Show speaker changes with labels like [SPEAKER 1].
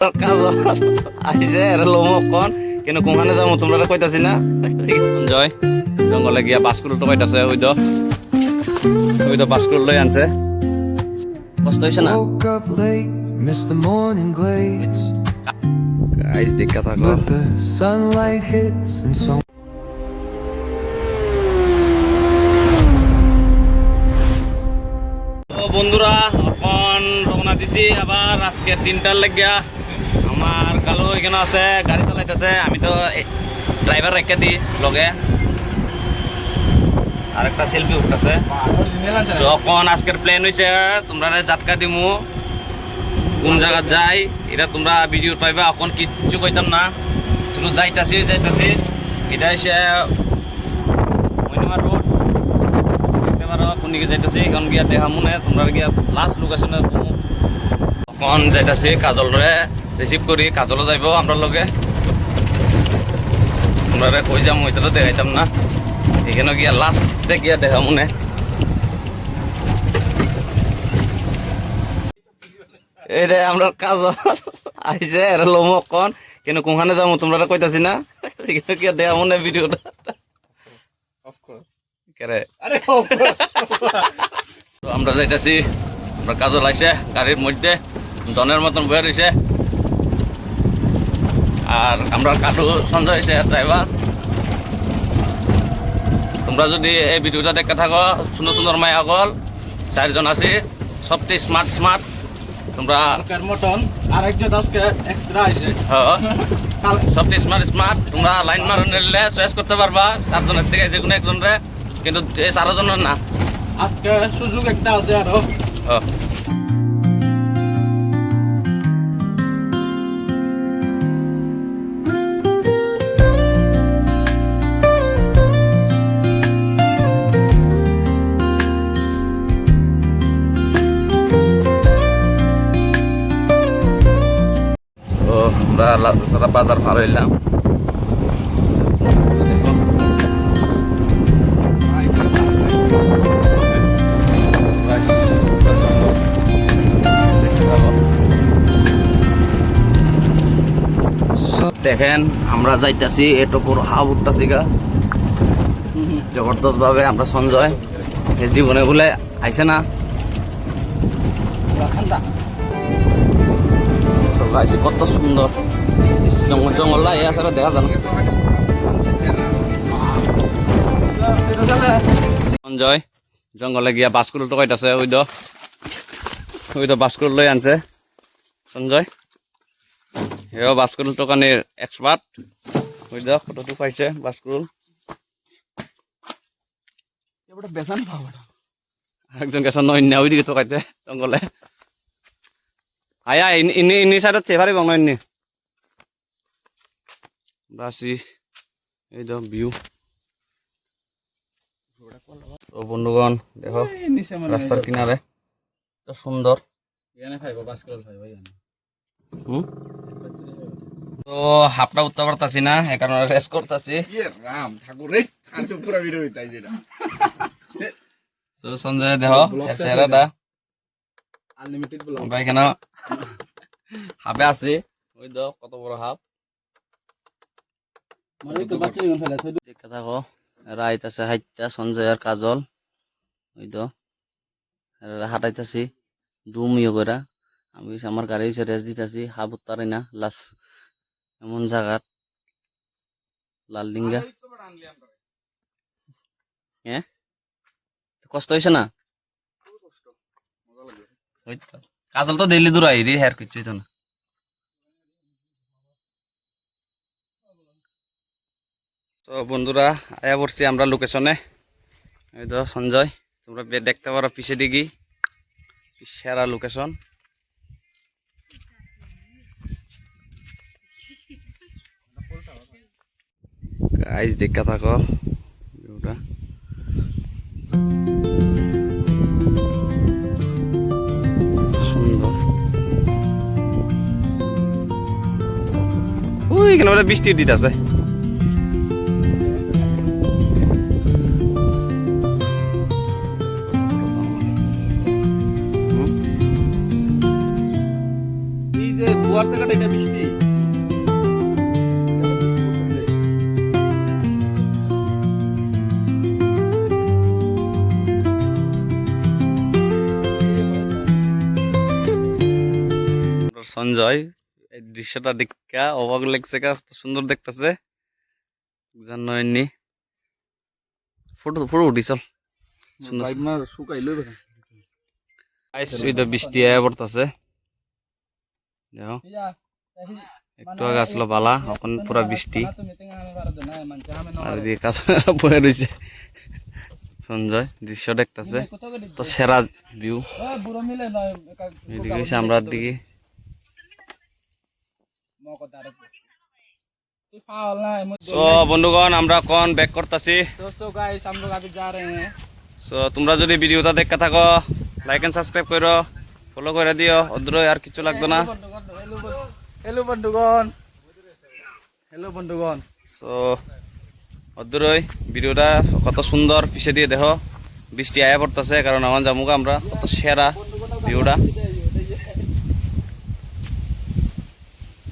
[SPEAKER 1] কাজ আইছে এর লোমকন কিন্তু কোনখানে যাবো তোমরা কইতাছি না জয় জঙ্গলে গিয়া বাসকুল টকাইতাছে ওই তো বাসকুল লই আনছে কষ্ট হইছে না
[SPEAKER 2] Woke up late, missed the morning glaze,
[SPEAKER 1] guys দেখা থাকো
[SPEAKER 2] but the sunlight hits and so
[SPEAKER 1] তো বন্ধুরা এখন রওনা দিছি আবার আজকে 3টার লাগিয়া আমার কালো এখানে আছে গাড়ি চালাইতেছে আমি তো ড্রাইভার রেখে দিই লগে আর একটা সেলফি উঠতেছে যখন আজকের প্ল্যান হয়েছে তোমরা জাটকা দিমু কোন জায়গা যাই এটা তোমরা ভিডিও পাইবা এখন কিচ্ছু কইতাম না শুধু যাইতাছি এটা এসে মইনামার রোড দেখতে পারো কোন দিকে যাইতাছি এখন গিয়া দেখা মনে তোমরা গিয়া লাস্ট লোকেশনে এখন যাইতাছি কাজলরে রিসিভ করি কাজলও যাইব আমরা লগে তোমরা কই যাম ওইটা তো দেখাইতাম না এখানে গিয়া লাস্টে গিয়া দেখা মনে এই রে আমরা কাজল আইছে এর লোমকন কিন্তু কোনখানে যাবো তোমরা কইতাছি না এখানে গিয়া দেখা মনে ভিডিওটা তো আমরা যাইতাছি আমরা কাজল আইছে গাড়ির মধ্যে ডনের মতন বয়ে রয়েছে আর আমরা কাটু সঞ্জয় হয়েছে ড্রাইভার তোমরা যদি এই ভিডিওটা দেখতে থাকো সুন্দর সুন্দর মায়া গল 4 জন আছি সবটি স্মার্ট তোমরা
[SPEAKER 3] মটন আর একজন আজকে এক্সট্রা আছে
[SPEAKER 1] সবটি স্মার্ট তোমরা লাইন মারন নিলে চয়েস করতে পারবা 4 জনের থেকে যে কোনো একজন রে কিন্তু এই 4 জনের না
[SPEAKER 3] আজকে সুযোগ একটা আছে আরো
[SPEAKER 1] আমরা সারা বাজার ভালো হইলাম দেখেন আমরা যাইতাছি এত বড় হাব উঠতাছি গা জবরদস্ত ভাবে আমরা সঞ্জয় এ জীবনে বলে আইছে না কত সুন্দর জঙ্গল এই আসলে দেখা যায় সঞ্জয় জঙ্গলে গিয়া বাসকুল টকাইতেছে ওই তো বাসকুল লই আনছে সঞ্জয় এও বাসকুল টকানির এক্সপার্ট ওই কতটুকু পাইছে বাসকুল
[SPEAKER 3] বেতন পাবো
[SPEAKER 1] একজন গেছে নয় ওই দিকে টকাইতে জঙ্গলে আয়া ইনি সাইডত চেভারি বং ইনি বাসি এই তো ভিউ তো বন্ধুগণ দেখো রাস্তার কিনারে তো সুন্দর তো হাফটা উঠতে পারতাছি না এ কারণে রেস্ট করতেছি তো সঞ্জয় দেখো চেহারাটা আমরা এখানে হাফে আছি ওই তো কত বড় হাফ দেখে থাকো এরা আইতাছে হাইতা সঞ্জয় আর কাজল ওই তো হাঁটাইতাছি দুমিও করে আমি আমার গাড়ি রেস দিতেছি হাফ উত্তারি না লাস এমন জায়গাত লাল ডিঙ্গা হ্যাঁ কষ্ট হয়েছে না কাজল তো দিল্লি দূর আই দি হের কিছুই তো না তো বন্ধুরা আয়া পড়ছি আমরা লোকেশনে এই তো সঞ্জয় তোমরা দেখতে পারো পিছে দিকে সেরা লোকেশন গাইস দেখা থাকো ভিউটা সুন্দর ওই কেন বৃষ্টি দিতেছে
[SPEAKER 3] দুয়ার জায়গাটা এটা বৃষ্টি
[SPEAKER 1] সঞ্জয় এই দৃশ্যটা দেখা অবাক লাগছে, কত সুন্দর দেখতেছে। জানি ফটো ফটো উঠি চল। সুন্দর
[SPEAKER 3] বাইমার শুকাইলো
[SPEAKER 1] বৃষ্টি আয়া পড়তেছে, দেখো একটু আগে আসলো বালা, এখন পুরা বৃষ্টি। আর এদিকে কাঁচা বয়ে রয়েছে সঞ্জয়, দৃশ্য দেখতেছে তো সেরা ভিউ। এদিকে হইছে আমরা দিকে তো বন্ধুগণ আমরা কোন ব্যাক করতেছি।
[SPEAKER 3] दोस्तों गाइस हम लोग अभी जा रहे हैं।
[SPEAKER 1] সো তোমরা যদি ভিডিওটা দেখতে থাকো, লাইক এন্ড সাবস্ক্রাইব করো, ফলো করে দিও, অদ্র আর কিছু লাগতো না।
[SPEAKER 3] हेलो बंधुगण, हेलो बंधुगण।
[SPEAKER 1] সো অদ্রই ভিডিওটা কত সুন্দর পিছে দিয়ে দেখো, বৃষ্টি আয়া পড়তেছে, কারণ আমার জামুকা আমরা কত সেরা ভিউটা।